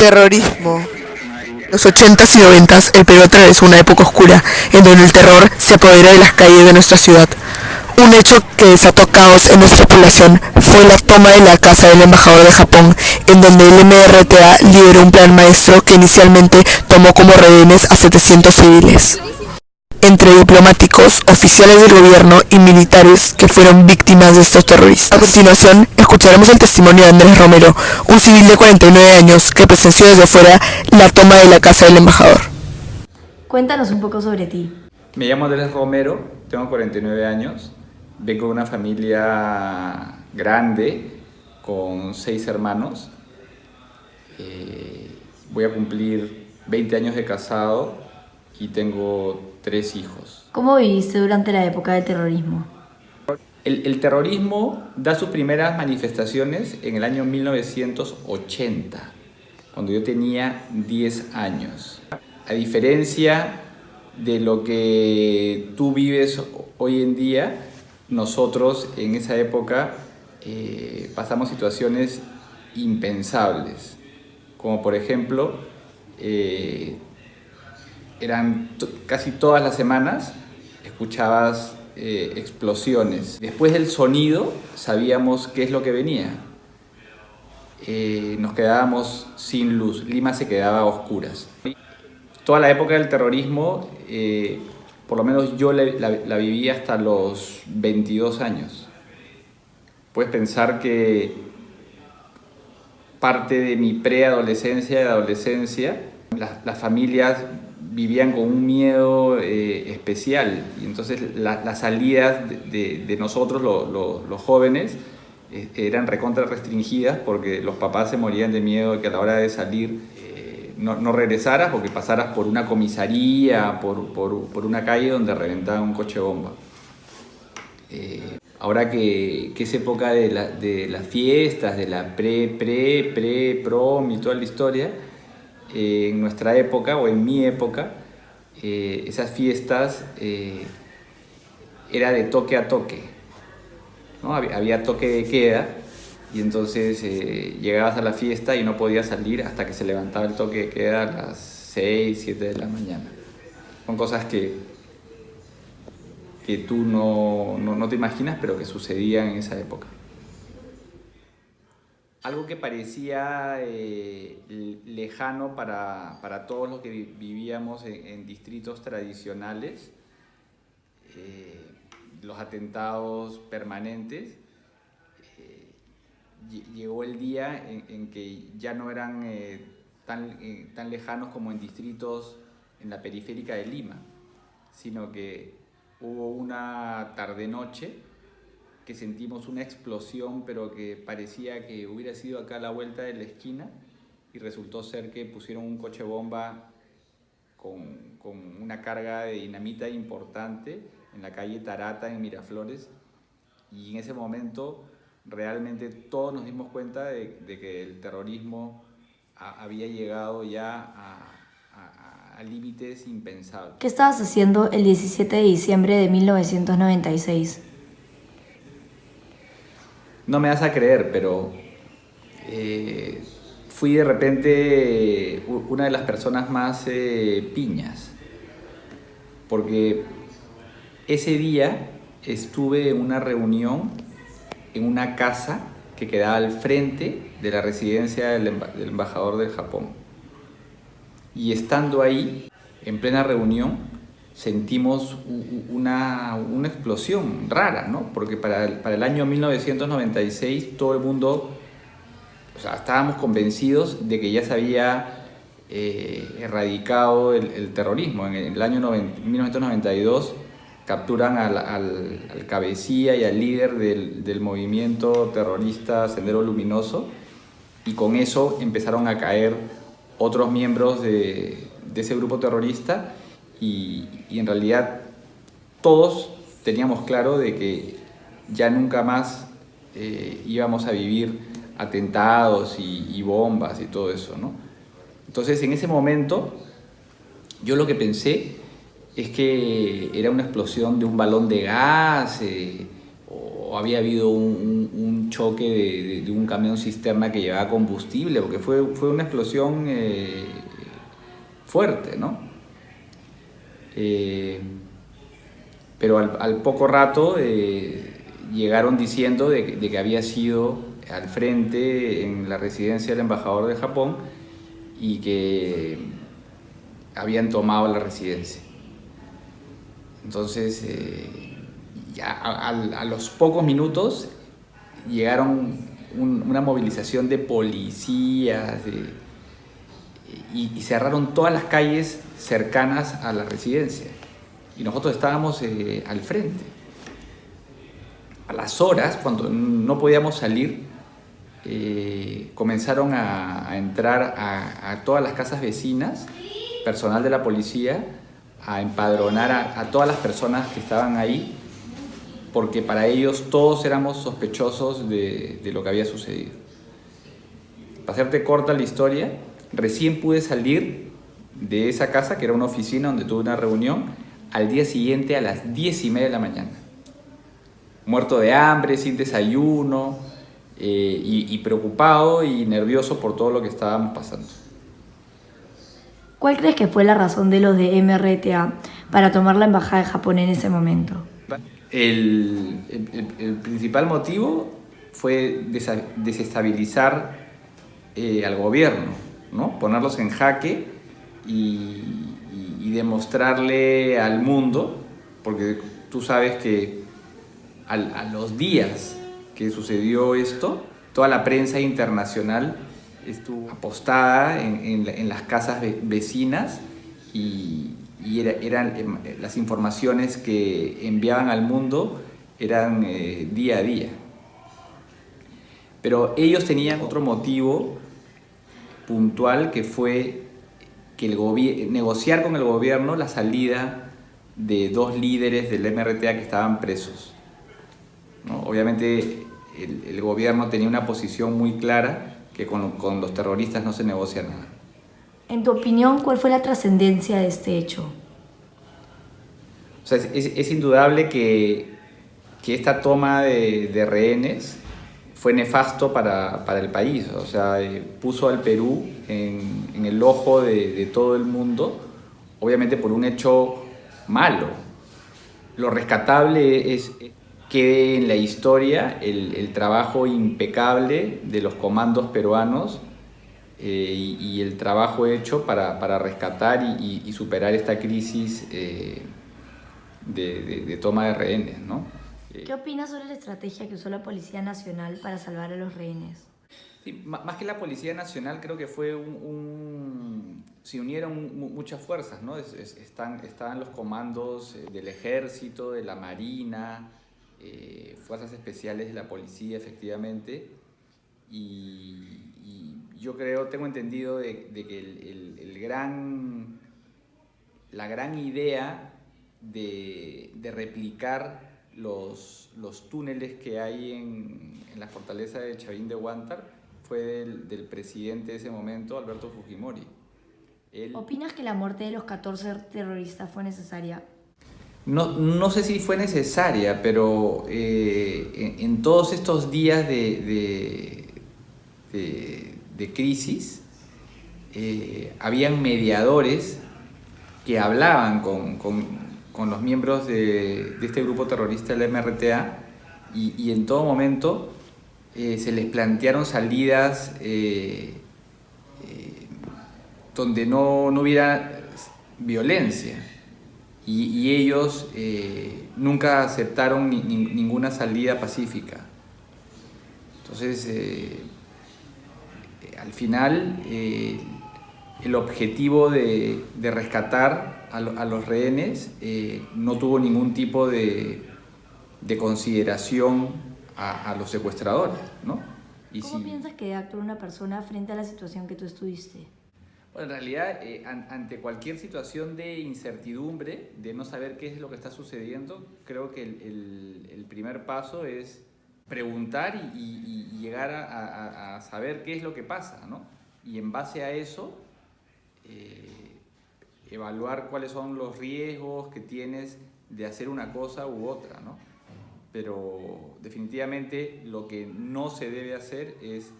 Terrorismo. En los 80s y 90s, el Perú atravesó una época oscura, en donde el terror se apoderó de las calles de nuestra ciudad. Un hecho que desató caos en nuestra población fue la toma de la casa del embajador de Japón, en donde el MRTA lideró un plan maestro que inicialmente tomó como rehenes a 700 civiles, entre diplomáticos, oficiales del gobierno y militares que fueron víctimas de estos terroristas. A continuación, escucharemos el testimonio de Andrés Romero, un civil de 49 años que presenció desde fuera la toma de la casa del embajador. Cuéntanos un poco sobre ti. Me llamo Andrés Romero, tengo 49 años, vengo de una familia grande con 6 hermanos. Voy a cumplir 20 años de casado y tengo 3 hijos. ¿Cómo viviste durante la época del terrorismo? El terrorismo da sus primeras manifestaciones en el año 1980, cuando yo tenía 10 años. A diferencia de lo que tú vives hoy en día, nosotros en esa época pasamos situaciones impensables, como por ejemplo, casi todas las semanas escuchabas explosiones. Después del sonido sabíamos qué es lo que venía. Nos quedábamos sin luz, Lima se quedaba a oscuras. Toda la época del terrorismo, por lo menos yo la viví hasta los 22 años. Puedes pensar que parte de mi preadolescencia y adolescencia, las familias vivían con un miedo especial, y entonces las salidas de nosotros, los jóvenes, eran recontra restringidas porque los papás se morían de miedo de que a la hora de salir no regresaras o que pasaras por una comisaría, por una calle donde reventaba un coche bomba. Ahora que es época de las fiestas, de la prom y toda la historia, en nuestra época o en mi época, esas fiestas era de toque a toque, ¿no? Había toque de queda y entonces llegabas a la fiesta y no podías salir hasta que se levantaba el toque de queda a las 6, 7 de la mañana. Son cosas que tú no te imaginas, pero que sucedían en esa época. Algo que parecía lejano para todos los que vivíamos en distritos tradicionales, los atentados permanentes, llegó el día en que ya no eran tan lejanos como en distritos en la periférica de Lima, sino que hubo una tarde-noche que sentimos una explosión, pero que parecía que hubiera sido acá a la vuelta de la esquina, y resultó ser que pusieron un coche bomba con una carga de dinamita importante en la calle Tarata, en Miraflores, y en ese momento realmente todos nos dimos cuenta de que el terrorismo había llegado ya a límites impensables. ¿Qué estabas haciendo el 17 de diciembre de 1996? No me vas a creer, pero fui de repente una de las personas más piñas, porque ese día estuve en una reunión en una casa que quedaba al frente de la residencia del embajador del Japón. Y estando ahí, en plena reunión, sentimos una explosión rara, ¿no? Porque para el año 1996 todo el mundo, o sea, estábamos convencidos de que ya se había erradicado el terrorismo. En el año 1992 capturan al cabecilla y al líder del movimiento terrorista Sendero Luminoso, y con eso empezaron a caer otros miembros de ese grupo terrorista, y en realidad todos teníamos claro de que ya nunca más íbamos a vivir atentados y bombas y todo eso, ¿no? Entonces, en ese momento, yo lo que pensé es que era una explosión de un balón de gas, o había habido un choque de un camión cisterna que llevaba combustible, porque fue una explosión fuerte, ¿no? Pero al poco rato llegaron diciendo de que había sido al frente en la residencia del embajador de Japón y que habían tomado la residencia. Entonces, ya a los pocos minutos llegaron una movilización de policías y cerraron todas las calles cercanas a la residencia. Y nosotros estábamos al frente. A las horas, cuando no podíamos salir, comenzaron a entrar a todas las casas vecinas, personal de la policía, a empadronar a todas las personas que estaban ahí, porque para ellos todos éramos sospechosos de lo que había sucedido. Para hacerte corta la historia, recién pude salir de esa casa, que era una oficina donde tuve una reunión, al día siguiente a las 10:30 de la mañana. Muerto de hambre, sin desayuno, y preocupado y nervioso por todo lo que estábamos pasando. ¿Cuál crees que fue la razón de los de MRTA para tomar la embajada de Japón en ese momento? El principal motivo fue desestabilizar al gobierno, ¿no? Ponerlos en jaque y demostrarle al mundo, porque tú sabes que a los días que sucedió esto, toda la prensa internacional estuvo apostada en las casas vecinas y eran las informaciones que enviaban al mundo eran día a día. Pero ellos tenían otro motivo puntual, que fue que negociar con el gobierno la salida de 2 líderes del MRTA que estaban presos, ¿no? Obviamente el gobierno tenía una posición muy clara, que con los terroristas no se negocia nada. En tu opinión, ¿cuál fue la trascendencia de este hecho? O sea, es indudable que esta toma de rehenes fue nefasto para el país. O sea, puso al Perú en el ojo de todo el mundo, obviamente por un hecho malo. Lo rescatable es que en la historia el trabajo impecable de los comandos peruanos y el trabajo hecho para rescatar y superar esta crisis de toma de rehenes, ¿no? ¿Qué opinas sobre la estrategia que usó la Policía Nacional para salvar a los rehenes? Sí, más que la Policía Nacional, creo que fue se unieron muchas fuerzas, ¿no? Estaban los comandos del Ejército, de la Marina, fuerzas especiales de la policía, efectivamente, y yo tengo entendido de que la gran idea de replicar los túneles que hay en la fortaleza de Chavín de Huántar fue del presidente de ese momento, Alberto Fujimori. ¿Opinas que la muerte de los 14 terroristas fue necesaria? No sé si fue necesaria, pero en todos estos días de crisis, habían mediadores que hablaban con los miembros de este grupo terrorista, el MRTA, y en todo momento se les plantearon salidas donde no hubiera violencia. Y ellos nunca aceptaron ninguna salida pacífica. Entonces, al final, el objetivo de rescatar a los rehenes no tuvo ningún tipo de consideración a los secuestradores, ¿no? ¿Cómo piensas que debe actuar una persona frente a la situación que tú estuviste? Bueno, en realidad, ante cualquier situación de incertidumbre, de no saber qué es lo que está sucediendo, creo que el primer paso es preguntar y llegar a saber qué es lo que pasa, ¿no? Y en base a eso, evaluar cuáles son los riesgos que tienes de hacer una cosa u otra, ¿no? pero definitivamente lo que no se debe hacer es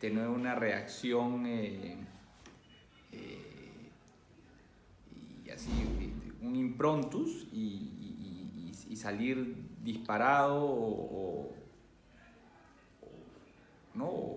tener una reacción y así, un improntus y salir disparado ¿no?